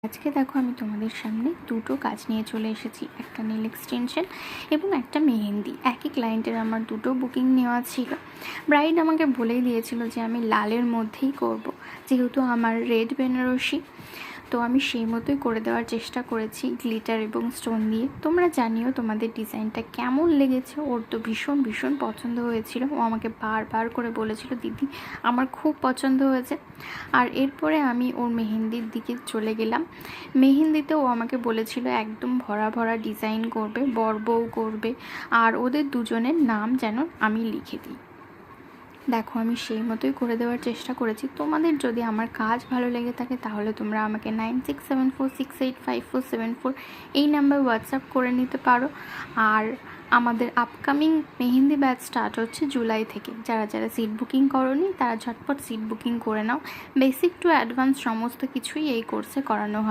আজকে দেখো আমি তোমাদের সামনে দুটো কাজ নিয়ে চলে এসেছি, একটা নেল এক্সটেনশন এবং একটা মেহেন্দি। একই ক্লায়েন্টের আমার দুটো বুকিং নেওয়া ছিল। ব্রাইড আমাকে বলেই দিয়েছিল যে আমি লালের মধ্যেই করব, যেহেতু আমার রেড বেনারসি, তো আমি সেই মতোই করে দেওয়ার চেষ্টা করেছি গ্লিটার এবং স্টোন দিয়ে। তোমরা জানিও তোমাদের ডিজাইনটা কেমন লেগেছে। ওর তো ভীষণ ভীষণ পছন্দ হয়েছিল। ও আমাকে বারবার করে বলেছিল, দিদি আমার খুব পছন্দ হয়েছে। আর এরপরে আমি ওর মেহেন্দির দিকে চলে গেলাম। মেহেন্দিতে ও আমাকে বলেছিল একদম ভরা ভরা ডিজাইন করবে, বর বউ করবে, আর ওদের দুজনের নাম যেন আমি লিখে দিই। দেখো আমি সেই মতোই করে দেওয়ার চেষ্টা করেছি। তোমাদের যদি আমার কাজ ভালো লেগে থাকে তাহলে তোমরা আমাকে 9674685474 এই নাম্বার হোয়াটসঅ্যাপ করে নিতে পারো। আর আমাদের আপকামিং মেহেন্দি ব্যাচ স্টার্ট হচ্ছে জুলাই থেকে। যারা যারা সিট বুকিং করোনি তারা ঝটপট সিট বুকিং করে নাও। বেসিক টু অ্যাডভান্স সমস্ত কিছুই এই কোর্সে করানো হয়।